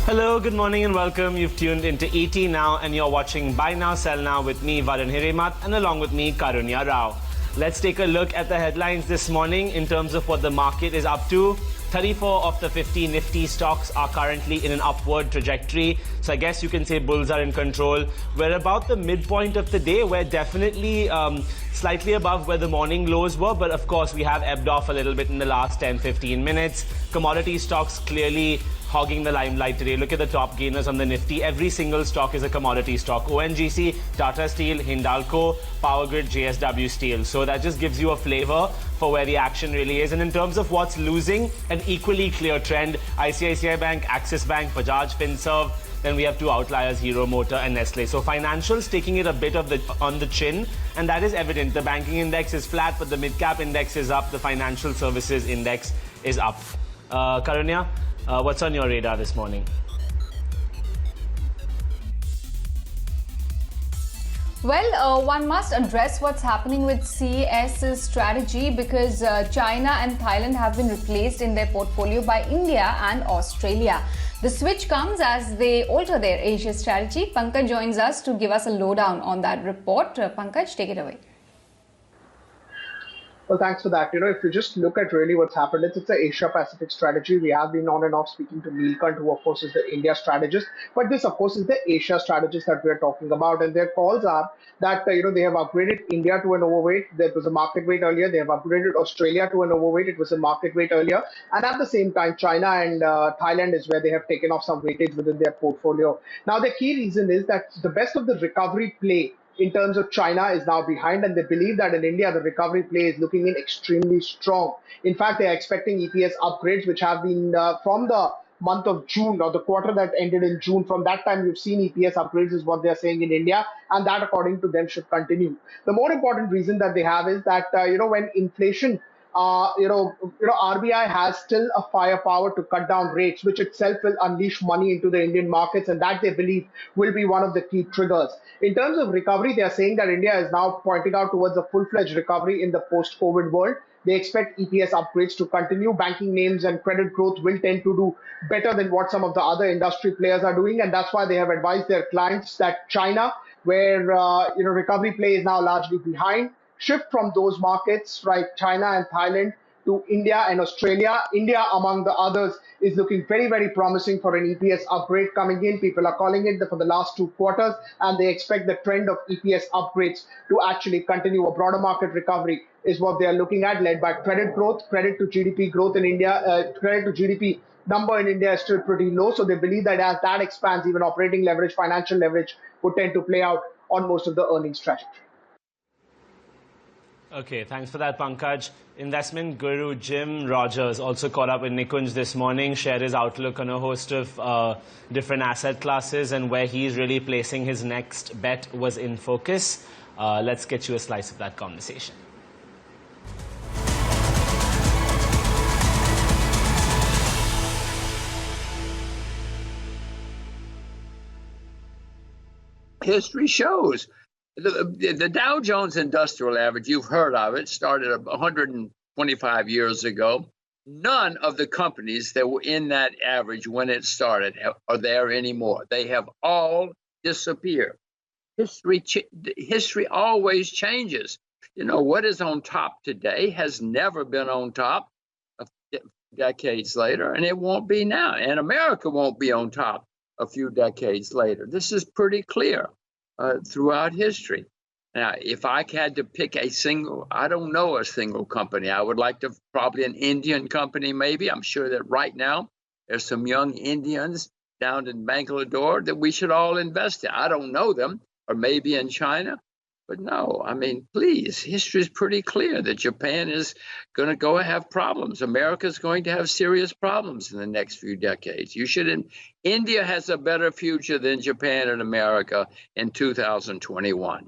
Hello, good morning and welcome. You've tuned into ET Now and you're watching Buy Now, Sell Now with me, Varun Hiremat, and along with me, Karunya Rao. Let's take a look at the headlines this morning in terms of what the market is up to. 34 of the 50 Nifty stocks are currently in an upward trajectory. So I guess you can say bulls are in control. We're about the midpoint of the day. We're definitely slightly above where the morning lows were. But of course, we have ebbed off a little bit in the last 10-15 minutes. Commodity stocks clearly hogging the limelight today. Look at the top gainers on the Nifty. Every single stock is a commodity stock. ONGC, Tata Steel, Hindalco, Power Grid, JSW Steel. So that just gives you a flavor for where the action really is. And in terms of what's losing, an equally clear trend. ICICI Bank, Axis Bank, Bajaj Finserv. Then we have two outliers, Hero Motor and Nestle. So financials taking it a bit on the chin. And that is evident. The banking index is flat, but the mid-cap index is up. The financial services index is up. Karunya, what's on your radar this morning? Well, one must address what's happening with CSs strategy because China and Thailand have been replaced in their portfolio by India and Australia. The switch comes as they alter their Asia strategy. Pankaj joins us to give us a lowdown on that report. Pankaj, take it away. Well, thanks for that. If you just look at really what's happened, it's an Asia-Pacific strategy. We have been on and off speaking to Neelkant, who of course is the India strategist. But this, of course, is the Asia strategist that we are talking about. And their calls are that, they have upgraded India to an overweight. There was a market weight earlier. They have upgraded Australia to an overweight. It was a market weight earlier. And at the same time, China and Thailand is where they have taken off some weightage within their portfolio. Now, the key reason is that the best of the recovery play in terms of China is now behind, and they believe that in India, the recovery play is looking in extremely strong. In fact, they are expecting EPS upgrades, which have been from the month of June or the quarter that ended in June. From that time, you've seen EPS upgrades is what they're saying in India, and that according to them should continue. The more important reason that they have is that, when inflation RBI has still a firepower to cut down rates, which itself will unleash money into the Indian markets, and that they believe will be one of the key triggers. In terms of recovery, they are saying that India is now pointing out towards a full-fledged recovery in the post-COVID world. They expect EPS upgrades to continue. Banking names and credit growth will tend to do better than what some of the other industry players are doing, and that's why they have advised their clients that China, where recovery play is now largely behind, shift from those markets, right, China and Thailand, to India and Australia. India, among the others, is looking very, very promising for an EPS upgrade coming in. People are calling it for the last 2 quarters, and they expect the trend of EPS upgrades to actually continue. A broader market recovery is what they are looking at, led by credit growth, credit to GDP growth in India. Credit to GDP number in India is still pretty low, so they believe that as that expands, even operating leverage, financial leverage would tend to play out on most of the earnings trajectory. Okay, thanks for that, Pankaj. Investment guru Jim Rogers also caught up with Nikunj this morning, shared his outlook on a host of different asset classes and where he's really placing his next bet was in focus. Let's get you a slice of that conversation. History shows. The Dow Jones Industrial Average, you've heard of it, started 125 years ago. None of the companies that were in that average when it started are there anymore. They have all disappeared. History always changes. What is on top today has never been on top decades later, and it won't be now. And America won't be on top a few decades later. This is pretty clear throughout history. Now, if I had to pick I don't know a single company. I would like to, probably an Indian company maybe. I'm sure that right now there's some young Indians down in Bangalore that we should all invest in. I don't know them, or maybe in China. But no, please, history is pretty clear that Japan is going to go have problems. America is going to have serious problems in the next few decades. India has a better future than Japan and America in 2021.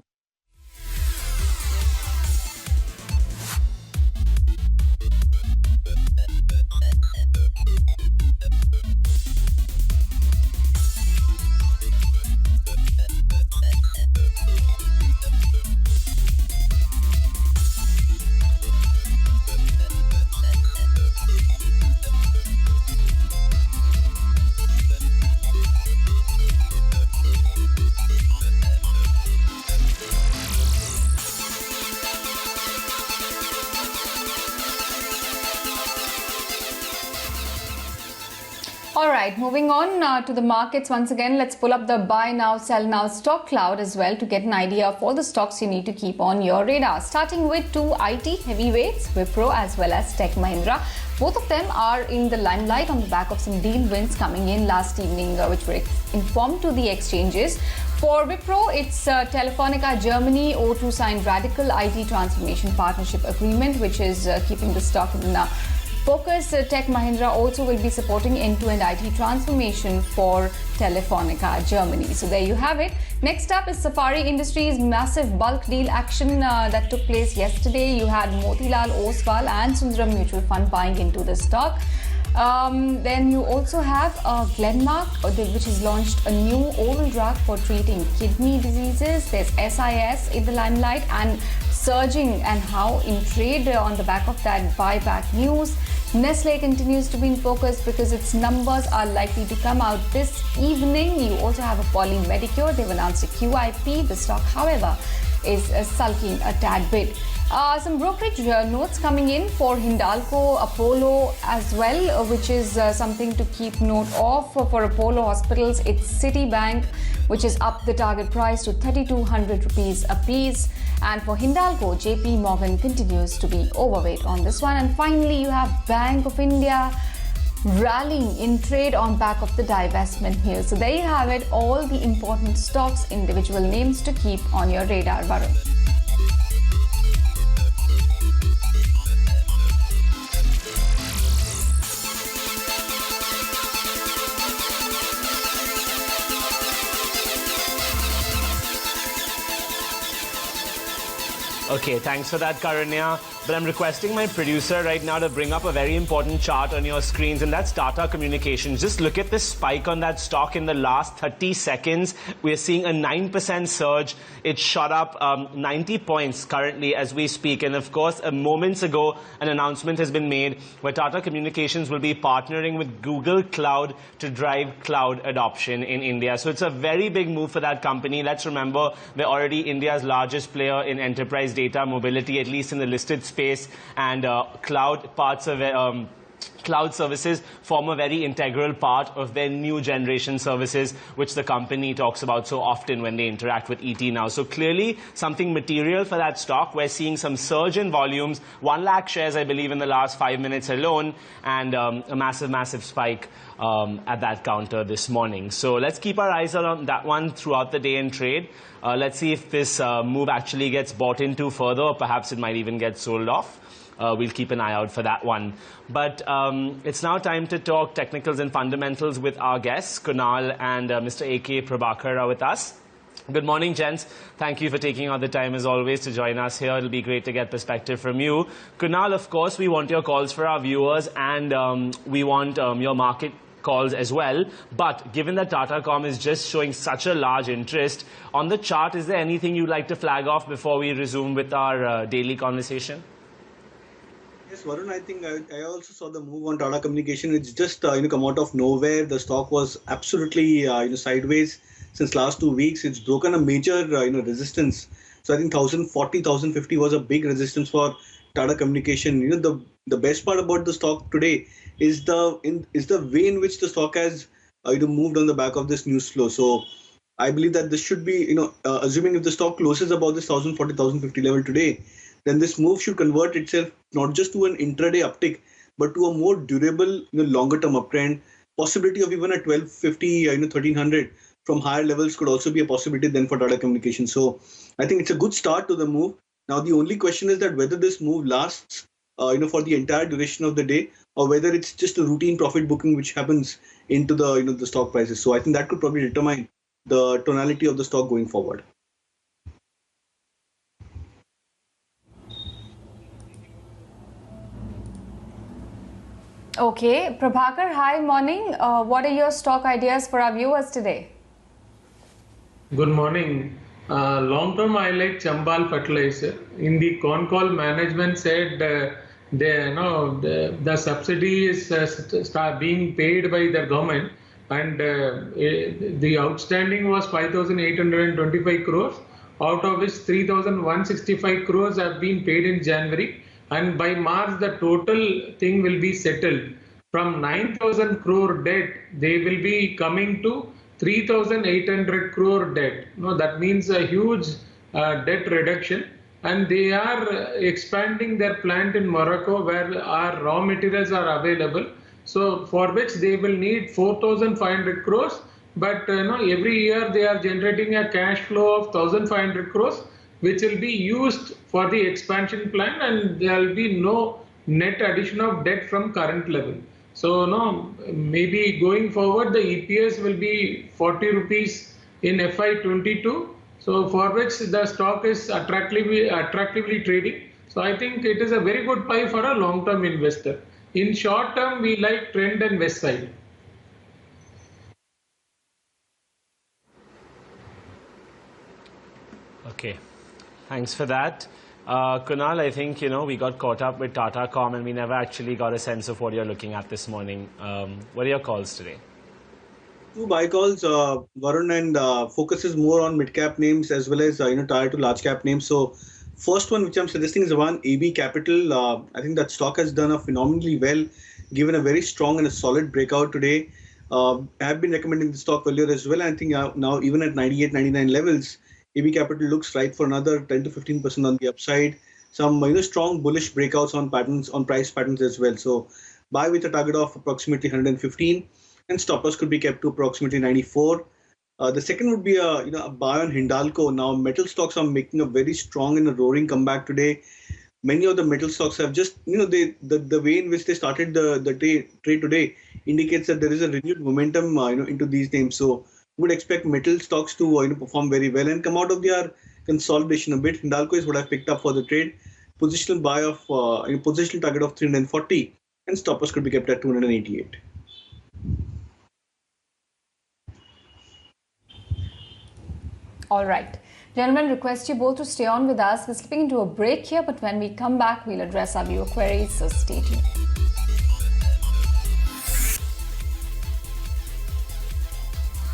All right, moving on to the markets once again. Let's pull up the buy now, sell now stock cloud as well to get an idea of all the stocks you need to keep on your radar. Starting with two IT heavyweights, Wipro as well as Tech Mahindra. Both of them are in the limelight on the back of some deal wins coming in last evening, which were informed to the exchanges. For Wipro, it's Telefonica Germany. O2 signed radical IT transformation partnership agreement, which is keeping the stock in focus. Tech Mahindra also will be supporting end-to-end IT transformation for Telefonica Germany. So there you have it. Next up is Safari Industries' massive bulk deal action that took place yesterday. You had Motilal Oswal and Sundaram Mutual Fund buying into the stock. Then you also have Glenmark, which has launched a new oral drug for treating kidney diseases. There's SIS in the limelight and surging and how in trade on the back of that buyback news. Nestle continues to be in focus because its numbers are likely to come out this evening. You also have a Poly Medicure. They've announced a QIP. The stock, however, is sulking a tad bit. Some brokerage notes coming in for Hindalco, Apollo as well, which is something to keep note of. For Apollo Hospitals, it's Citibank, which is up the target price to 3,200 rupees a piece. And for Hindalco, JP Morgan continues to be overweight on this one. And finally, you have Bank of India rallying in trade on back of the divestment here. So there you have it, all the important stocks, individual names to keep on your radar, Varun. Okay, thanks for that, Karunya. But I'm requesting my producer right now to bring up a very important chart on your screens, and that's Tata Communications. Just look at this spike on that stock in the last 30 seconds. We're seeing a 9% surge. It shot up 90 points currently as we speak. And of course, moments ago, an announcement has been made where Tata Communications will be partnering with Google Cloud to drive cloud adoption in India. So it's a very big move for that company. Let's remember, they're already India's largest player in enterprise data mobility, at least in the listed space, and cloud parts of cloud services form a very integral part of their new generation services, which the company talks about so often when they interact with ET now. So clearly something material for that stock. We're seeing some surge in volumes, 1 lakh shares, I believe, in the last 5 minutes alone, and a massive spike at that counter this morning. So let's keep our eyes on that one throughout the day in trade. Let's see if this move actually gets bought into further, or perhaps it might even get sold off. We'll keep an eye out for that one. But it's now time to talk technicals and fundamentals with our guests. Kunal and Mr. A.K. Prabhakar are with us. Good morning, gents. Thank you for taking out the time, as always, to join us here. It'll be great to get perspective from you. Kunal, of course, we want your calls for our viewers, and we want your market calls as well. But given that Tata Com is just showing such a large interest on the chart, is there anything you'd like to flag off before we resume with our daily conversation? Yes, Varun, I think I also saw the move on Tata Communication. It's just come out of nowhere. The stock was absolutely sideways since last 2 weeks. It's broken a major resistance. So I think 1040, 1050 was a big resistance for Tata Communication. The best part about the stock today is the way in which the stock has moved on the back of this news flow. So I believe that this should be assuming if the stock closes above this 1040, 1050 level today, then this move should convert itself not just to an intraday uptick, but to a more durable, longer term uptrend. Possibility of even a 1250, 1300 from higher levels could also be a possibility then for Tata Communications. So I think it's a good start to the move. Now the only question is that whether this move lasts, for the entire duration of the day, or whether it's just a routine profit booking which happens into the the stock prices. So I think that could probably determine the tonality of the stock going forward. Okay, Prabhakar, hi, morning. What are your stock ideas for our viewers today? Good morning. Long term, I like Chambal fertilizer. In the con call, management said the subsidy is being paid by the government, and the outstanding was 5,825 crores, out of which 3,165 crores have been paid in January. And by March, the total thing will be settled. from 9,000 crore debt, they will be coming to 3,800 crore debt. No, that means a huge debt reduction. And they are expanding their plant in Morocco where our raw materials are available. So for which they will need 4,500 crores. But every year they are generating a cash flow of 1,500 crores, which will be used for the expansion plan, and there will be no net addition of debt from current level. So no, maybe going forward the EPS will be 40 rupees in FY22. So for which the stock is attractively trading. So I think it is a very good buy for a long-term investor. In short term, we like trend and west side. Okay, thanks for that. Kunal, I think, we got caught up with Tata Com and we never actually got a sense of what you're looking at this morning. What are your calls today? Two buy calls, Varun, and focuses more on mid-cap names as well as, tier to large-cap names. So first one which I'm suggesting is one AB Capital. I think that stock has done phenomenally well, given a very strong and a solid breakout today. I have been recommending the stock earlier as well. I think now even at 98, 99 levels, AB Capital looks right for another 10 to 15% on the upside. Some strong bullish breakouts on patterns, on price patterns as well. So buy with a target of approximately 115, and stop loss could be kept to approximately 94. The second would be a buy on Hindalco. Now metal stocks are making a very strong and a roaring comeback today. Many of the metal stocks have just the way in which they started the trade today indicates that there is a renewed momentum into these names. So would expect metal stocks to perform very well and come out of their consolidation a bit. Hindalco is what I've picked up for the trade. Positional buy of positional target of 340, and stoppers could be kept at 288. All right. Gentlemen, request you both to stay on with us. We're slipping into a break here, but when we come back, we'll address our viewer queries, so stay tuned.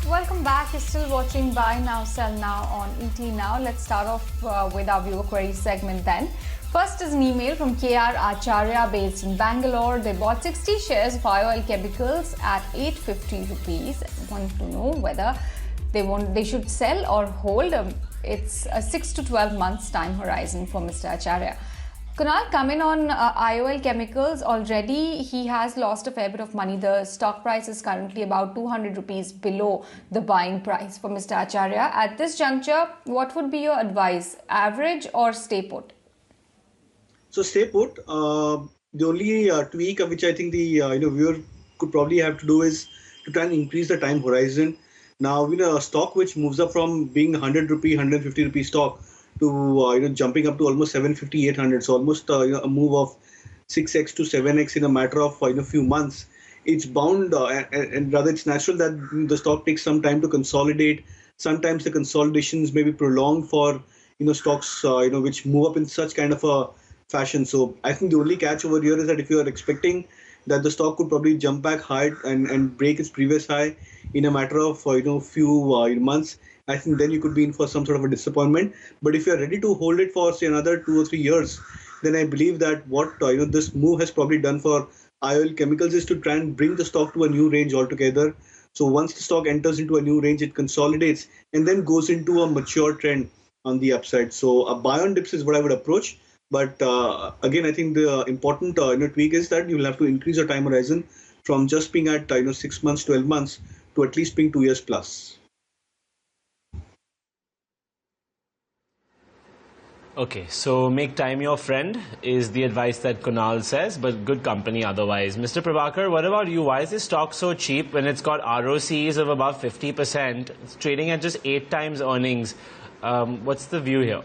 Welcome back. You're still watching Buy Now, Sell Now on ET Now. Let's start off with our viewer queries segment then. First is an email from KR Acharya based in Bangalore. They bought 60 shares of IOL Chemicals at 850 rupees. Want to know whether they should sell or hold. It's a 6 to 12 months time horizon for Mr. Acharya. Kunal, come in on IOL Chemicals. Already he has lost a fair bit of money. The stock price is currently about 200 rupees below the buying price for Mr. Acharya. At this juncture, what would be your advice? Average or stay put? So stay put. The only tweak which I think the viewer could probably have to do is to try and increase the time horizon. Now, a stock which moves up from being 100 rupee, 150 rupee stock to jumping up to almost 750, 800, so almost a move of 6x to 7x in a matter of few months. It's bound, and rather it's natural that the stock takes some time to consolidate. Sometimes the consolidations may be prolonged for stocks which move up in such kind of a fashion. So I think the only catch over here is that if you are expecting that the stock could probably jump back high and break its previous high in a matter of few months, I think then you could be in for some sort of a disappointment. But if you're ready to hold it for say another 2 or 3 years, then I believe that what this move has probably done for IOL Chemicals is to try and bring the stock to a new range altogether. So once the stock enters into a new range, it consolidates and then goes into a mature trend on the upside. So a buy on dips is what I would approach. But again, I think the important tweak is that you will have to increase your time horizon from just being at 6 months, 12 months to at least being 2 years plus. Okay, so make time your friend is the advice that Kunal says, but good company otherwise. Mr. Prabhakar, what about you? Why is this stock so cheap when it's got ROCs of above 50%? It's trading at just 8 times earnings. What's the view here?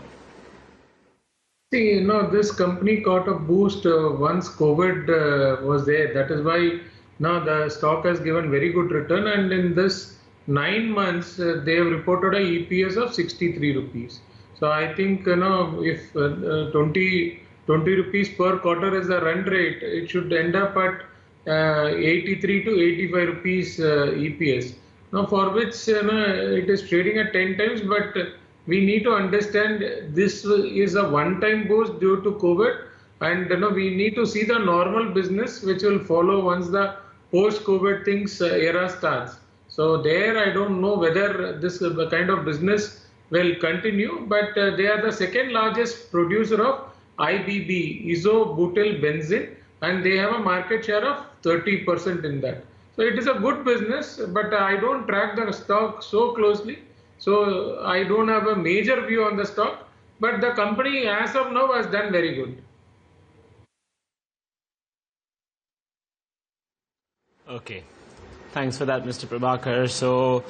See, this company got a boost once COVID was there. That is why now the stock has given very good return. And in this 9 months, they have reported a EPS of 63 rupees. So I think, if 20 rupees per quarter is the run rate, it should end up at 83 to 85 rupees EPS. Now, for which it is trading at 10 times, but we need to understand this is a one-time boost due to COVID, and we need to see the normal business which will follow once the post-COVID things era starts. So there I don't know whether this kind of business will continue, but they are the second largest producer of IBB, isobutyl benzene, and they have a market share of 30% in that. So it is a good business, but I don't track the stock so closely. So I don't have a major view on the stock, but the company as of now has done very good. Okay. Thanks for that, Mr. Prabhakar. So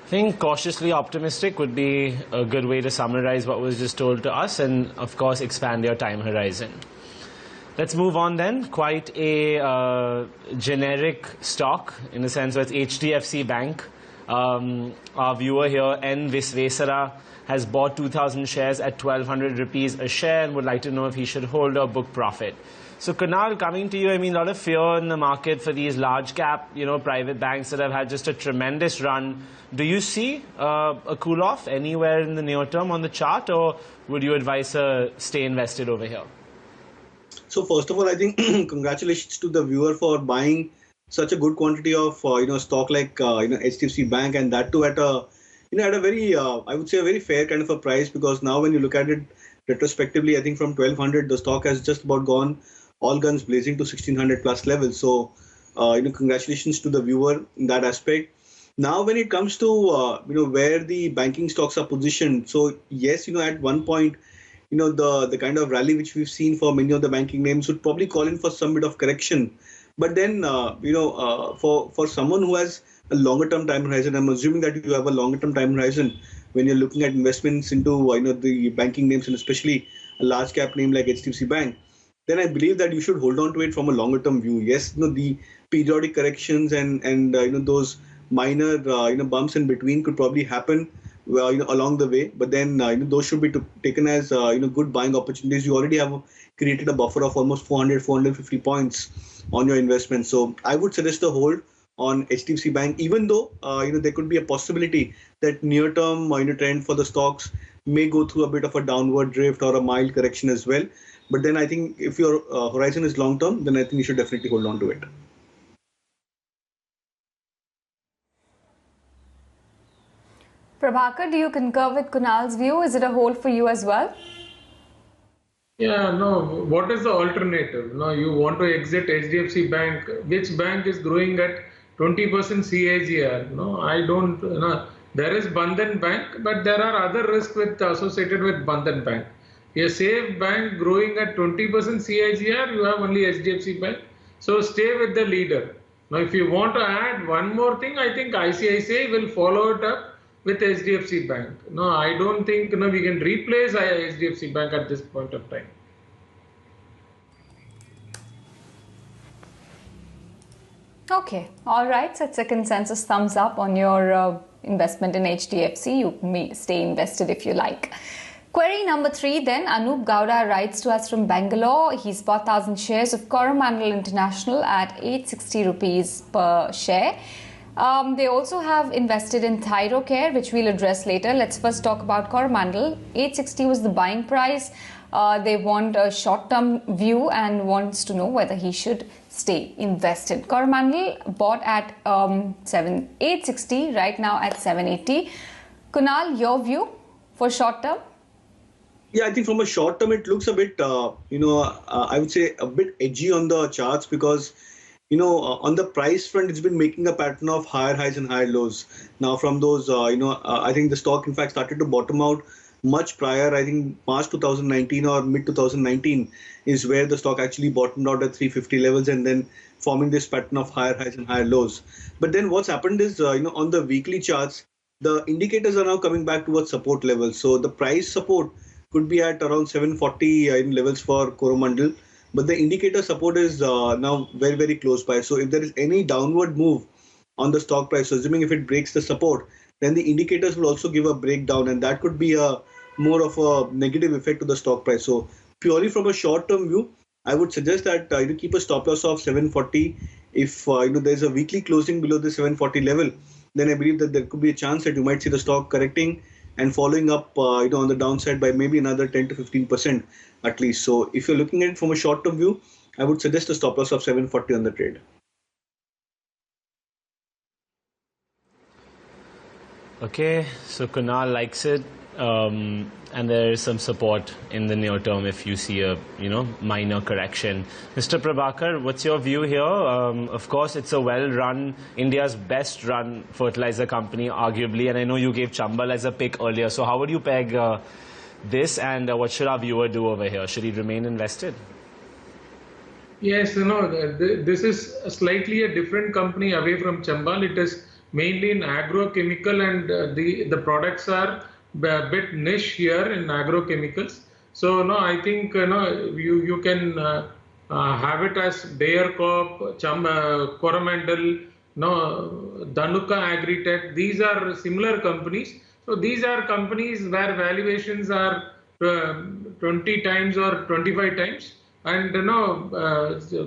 I think cautiously optimistic would be a good way to summarize what was just told to us, and of course expand your time horizon. Let's move on then. Quite a generic stock in a sense. So it's HDFC Bank. Our viewer here, N. Visvesara, has bought 2,000 shares at 1,200 rupees a share and would like to know if he should hold or book profit. So Kunal, coming to you, I mean, a lot of fear in the market for these large cap, private banks that have had just a tremendous run. Do you see a cool off anywhere in the near term on the chart, or would you advise stay invested over here? So first of all, I think congratulations to the viewer for buying such a good quantity of stock like HDFC Bank, and that too at a very I would say a very fair kind of a price, because now when you look at it retrospectively, I think from 1,200 the stock has just about gone all guns blazing to 1,600 plus levels. So congratulations to the viewer in that aspect. Now when it comes to where the banking stocks are positioned, so yes, at one point the kind of rally which we've seen for many of the banking names would probably call in for some bit of correction. But then, for someone who has a longer term time horizon, I'm assuming that you have a longer term time horizon when you're looking at investments into the banking names, and especially a large cap name like HDFC Bank, then I believe that you should hold on to it from a longer term view. Yes, the periodic corrections and those minor bumps in between could probably happen along the way, but then those should be taken as good buying opportunities. You already have created a buffer of almost 450 points on your investment. So I would suggest a hold on HDFC Bank, even though there could be a possibility that near term trend for the stocks may go through a bit of a downward drift or a mild correction as well. But then I think if your horizon is long term, then I think you should definitely hold on to it. Prabhakar, do you concur with Kunal's view? Is it a hold for you as well? Yeah, no. What is the alternative? No, you want to exit HDFC Bank. Which bank is growing at 20% CAGR? No, I don't. No. There is Bandhan Bank, but there are other risks associated with Bandhan Bank. A safe bank growing at 20% CAGR, you have only HDFC Bank. So stay with the leader. Now, if you want to add one more thing, I think ICICI will follow it up with HDFC Bank. No, I don't think we can replace HDFC Bank at this point of time. Okay, all right. So it's a consensus thumbs up on your investment in HDFC. You may stay invested if you like. Query number 3 then. Anup Gowda writes to us from Bangalore. He's bought 1,000 shares of Coromandel International at 860 rupees per share. They also have invested in thyrocare, which we'll address later. Let's first talk about Coromandel. 860 was the buying price. They want a short-term view and wants to know whether he should stay invested. Coromandel bought at 860, right now at 780. Kunal, your view for short-term? Yeah, I think from a short term, it looks a bit, I would say a bit edgy on the charts, because on the price front, it's been making a pattern of higher highs and higher lows. Now, from those, I think the stock, in fact, started to bottom out much prior. I think March 2019 or mid 2019 is where the stock actually bottomed out at 350 levels, and then forming this pattern of higher highs and higher lows. But then what's happened is, on the weekly charts, the indicators are now coming back towards support levels. So the price support could be at around 740 levels for Coromandel. But the indicator support is now very, very close by. So if there is any downward move on the stock price, assuming if it breaks the support, then the indicators will also give a breakdown, and that could be a more of a negative effect to the stock price. So purely from a short-term view, I would suggest that you keep a stop loss of 740. If there's a weekly closing below the 740 level, then I believe that there could be a chance that you might see the stock correcting and following up on the downside by maybe another 10 to 15% at least. So if you're looking at it from a short-term view, I would suggest a stop loss of 740 on the trade. Okay, so Kunal likes it, and there is some support in the near term if you see a minor correction. Mr. Prabhakar, what's your view here? Of course, it's a well-run, India's best-run fertilizer company, arguably, and I know you gave Chambal as a pick earlier. So how would you peg this, and what should our viewer do over here? Should he remain invested? Yes, this is slightly a different company away from Chambal. It is mainly in agrochemical, and the products are a bit niche here in agrochemicals. So no, I think you can have it as Bayer Corp, Coromandel, Dhanuka Agritech. These are similar companies. So these are companies where valuations are 20 times or 25 times. And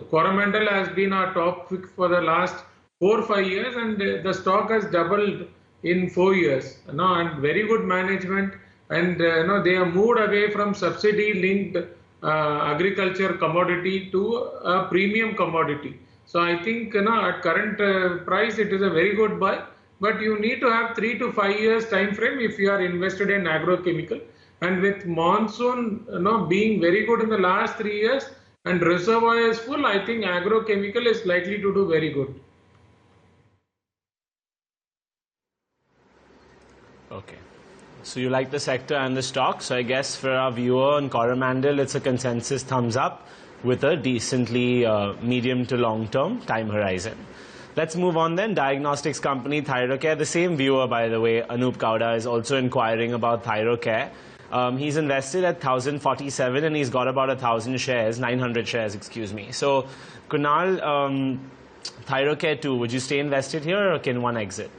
Coromandel has been our top pick for the last 4 or 5 years, and the stock has doubled in 4 years. And very good management, and they have moved away from subsidy-linked agriculture commodity to a premium commodity. So I think at current price it is a very good buy, but you need to have 3 to 5 years time frame if you are invested in agrochemical. And with monsoon being very good in the last 3 years and reservoir is full, I think agrochemical is likely to do very good. Okay. So you like the sector and the stock. So I guess for our viewer on Coromandel, it's a consensus thumbs up with a decently medium to long term time horizon. Let's move on then. Diagnostics company Thyrocare. The same viewer, by the way, Anup Kauda, is also inquiring about Thyrocare. He's invested at 1,047 and he's got about 1,000 shares, 900 shares, excuse me. So Kunal, Thyrocare 2, would you stay invested here or can one exit?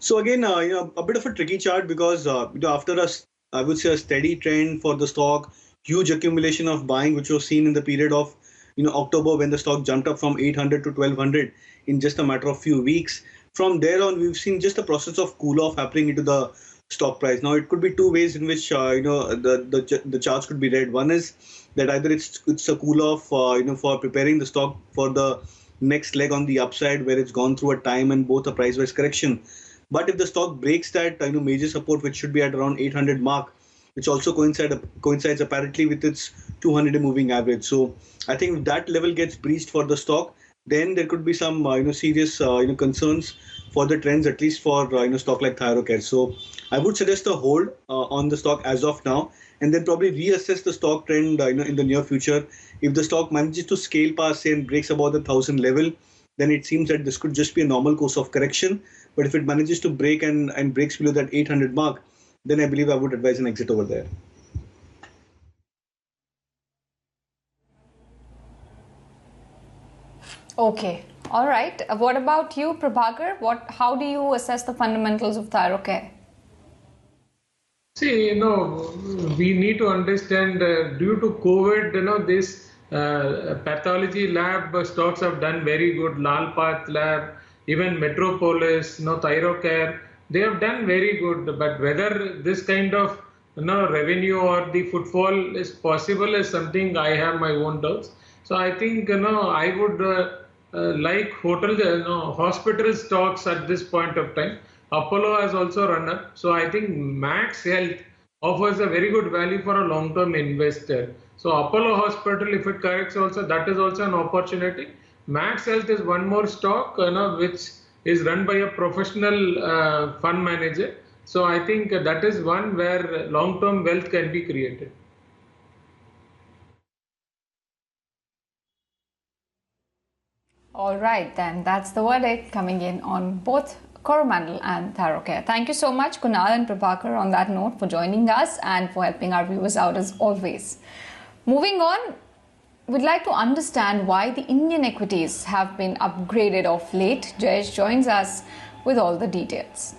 So again, a bit of a tricky chart because after I would say a steady trend for the stock, huge accumulation of buying which was seen in the period of October when the stock jumped up from 800 to 1,200 in just a matter of few weeks. From there on, we've seen just a process of cool off happening into the stock price. Now it could be two ways in which the charts could be read. One is that either it's a cool off for preparing the stock for the next leg on the upside where it's gone through a time and both a price wise correction. But if the stock breaks that major support, which should be at around 800 mark, which also coincides apparently with its 200 moving average. So I think if that level gets breached for the stock, then there could be some serious concerns for the trends, at least for stock like Thyrocare. So I would suggest a hold on the stock as of now, and then probably reassess the stock trend in the near future. If the stock manages to scale past, say, and breaks about the 1,000 level, then it seems that this could just be a normal course of correction. But if it manages to break and breaks below that 800 mark, then I believe I would advise an exit over there. Okay. All right. What about you, Prabhakar? How do you assess the fundamentals of Thyrocare? See, we need to understand due to COVID, this pathology lab stocks have done very good. Lalpath lab, even Metropolis, Thyrocare, they have done very good. But whether this kind of revenue or the footfall is possible is something I have my own doubts. So I think I would like hospital stocks at this point of time. Apollo has also run up. So I think Max Health offers a very good value for a long-term investor. So Apollo Hospital, if it corrects also, that is also an opportunity. Max Health is one more stock which is run by a professional fund manager. So I think that is one where long-term wealth can be created. All right, then that's the verdict coming in on both Coromandel and Thyrocare. Thank you so much, Kunal and Prabhakar, on that note, for joining us and for helping our viewers out as always. Moving on, we'd like to understand why the Indian equities have been upgraded of late. Jayesh joins us with all the details.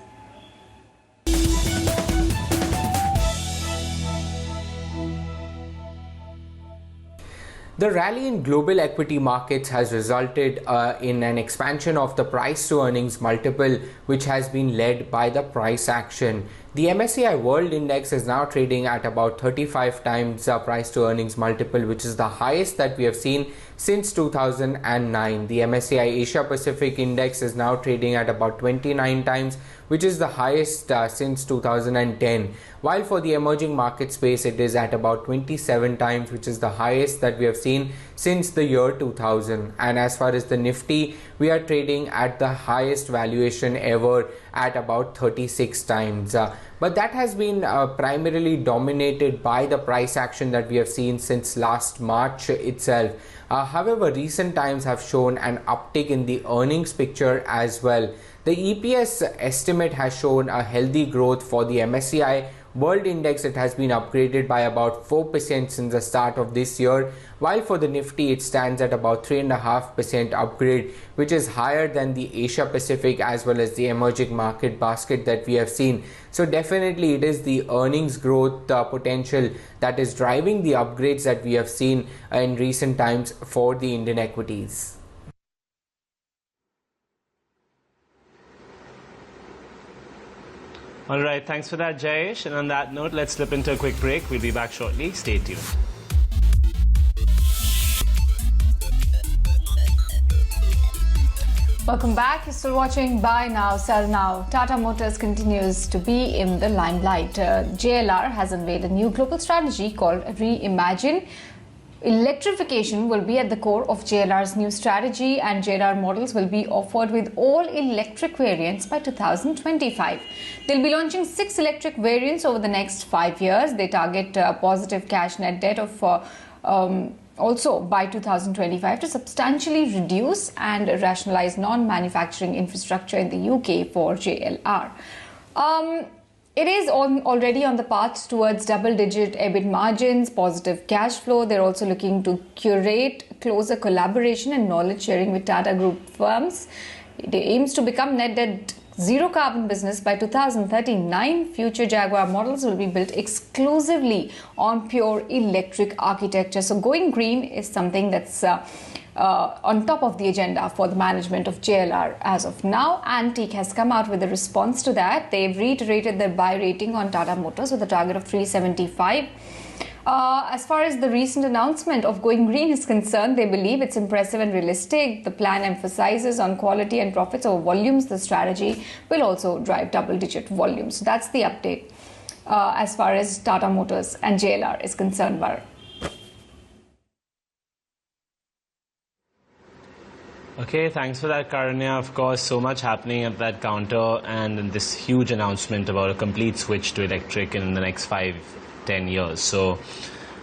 The rally in global equity markets has resulted in an expansion of the price to earnings multiple, which has been led by the price action. The MSCI World Index is now trading at about 35 times price to earnings multiple, which is the highest that we have seen since 2009. The MSCI Asia Pacific Index is now trading at about 29 times, which is the highest since 2010. While for the emerging market space, it is at about 27 times, which is the highest that we have seen since the year 2000. And as far as the Nifty, we are trading at the highest valuation ever at about 36 times. But that has been primarily dominated by the price action that we have seen since last March itself. However, recent times have shown an uptick in the earnings picture as well. The EPS estimate has shown a healthy growth for the MSCI World Index. It has been upgraded by about 4% since the start of this year, while for the Nifty it stands at about 3.5% upgrade, which is higher than the Asia Pacific as well as the emerging market basket that we have seen. So definitely it is the earnings growth potential that is driving the upgrades that we have seen in recent times for the Indian equities. All right, thanks for that, Jayesh. And on that note, let's slip into a quick break. We'll be back shortly. Stay tuned. Welcome back. You're still watching Buy Now, Sell Now. Tata Motors continues to be in the limelight. JLR has unveiled a new global strategy called Reimagine. Electrification will be at the core of JLR's new strategy, and JLR models will be offered with all electric variants by 2025. They'll be launching 6 electric variants over the next 5 years. They target positive cash net debt of also by 2025 to substantially reduce and rationalize non-manufacturing infrastructure in the UK for JLR. It is already on the path towards double-digit EBIT margins, positive cash flow. They're also looking to curate closer collaboration and knowledge sharing with Tata Group firms. It aims to become net debt zero carbon business by 2039. Future Jaguar models will be built exclusively on pure electric architecture. So going green is something that's on top of the agenda for the management of JLR as of now. Antique has come out with a response to that. They've reiterated their buy rating on Tata Motors with a target of 375. As far as the recent announcement of going green is concerned, they believe it's impressive and realistic. The plan emphasizes on quality and profits over volumes. The strategy will also drive double-digit volumes. So that's the update as far as Tata Motors and JLR is concerned, Varun. Okay, thanks for that, Karunya. Of course, so much happening at that counter, and this huge announcement about a complete switch to electric in the next 5-10 years. So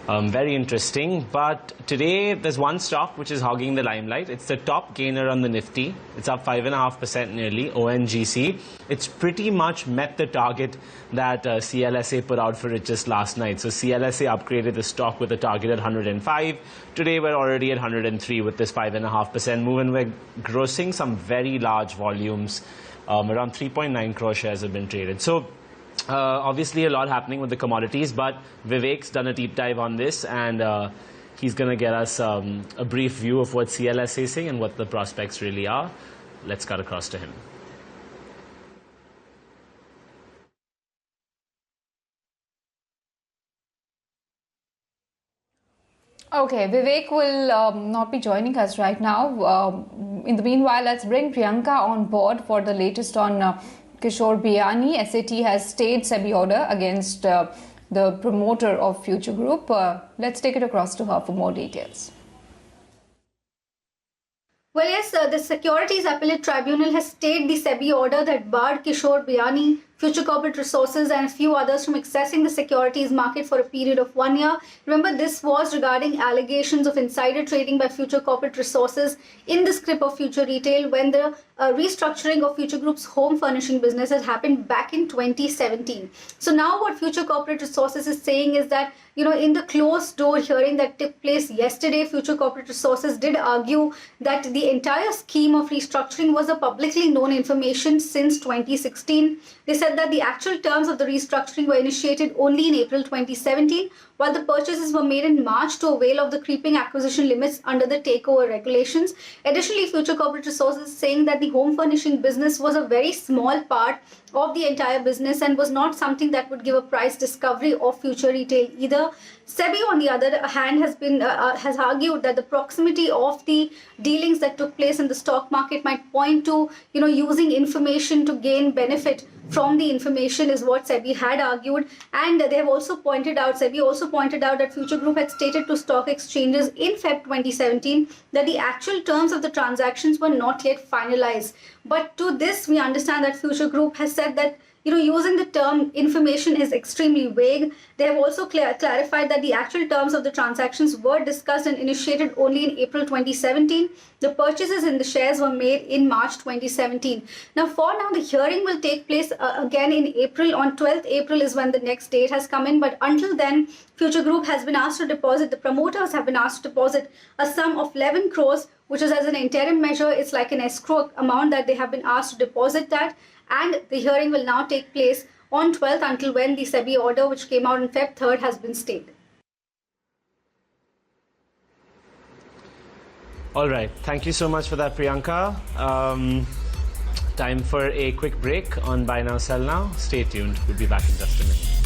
very interesting. But today there's one stock which is hogging the limelight. It's the top gainer on the Nifty. It's up 5.5% nearly, ONGC. It's pretty much met the target that CLSA put out for it just last night. So CLSA upgraded the stock with a target at 105. Today we're already at 103 with this 5.5% move, and we're grossing some very large volumes. Around 3.9 crore shares have been traded. So obviously a lot happening with the commodities, but Vivek's done a deep dive on this, and he's going to get us a brief view of what CLSA is saying and what the prospects really are. Let's cut across to him. Okay, Vivek will not be joining us right now. In the meanwhile, let's bring Priyanka on board for the latest on Kishore Biyani. SAT has stayed SEBI order against the promoter of Future Group. Let's take it across to her for more details. Well, yes, the Securities Appellate Tribunal has stayed the SEBI order that barred Kishore Biyani, Future Corporate Resources and a few others from accessing the securities market for a period of 1 year. Remember, this was regarding allegations of insider trading by Future Corporate Resources in the scrip of Future Retail when the restructuring of Future Group's home furnishing business had happened back in 2017. So now what Future Corporate Resources is saying is that, in the closed door hearing that took place yesterday, Future Corporate Resources did argue that the entire scheme of restructuring was a publicly known information since 2016. They said said that the actual terms of the restructuring were initiated only in April 2017, while the purchases were made in March to avail of the creeping acquisition limits under the takeover regulations. Additionally, Future Corporate Resources is saying that the home furnishing business was a very small part of the entire business and was not something that would give a price discovery of future retail either. SEBI, on the other hand, has argued that the proximity of the dealings that took place in the stock market might point to, using information to gain benefit from the information is what SEBI had argued. And they have also pointed out, SEBI also pointed out that Future Group had stated to stock exchanges in Feb 2017 that the actual terms of the transactions were not yet finalized. But to this, we understand that Future Group has said that using the term information is extremely vague. They have also clarified that the actual terms of the transactions were discussed and initiated only in April 2017. The purchases in the shares were made in March 2017. Now, for now, the hearing will take place again in April. On 12th April is when the next date has come in. But until then, Future Group has been asked to deposit, the promoters have been asked to deposit a sum of 11 crores, which is as an interim measure. It's like an escrow amount that they have been asked to deposit that. And the hearing will now take place on 12th until when the SEBI order, which came out on Feb 3rd, has been stayed. All right. Thank you so much for that, Priyanka. Time for a quick break on Buy Now, Sell Now. Stay tuned. We'll be back in just a minute.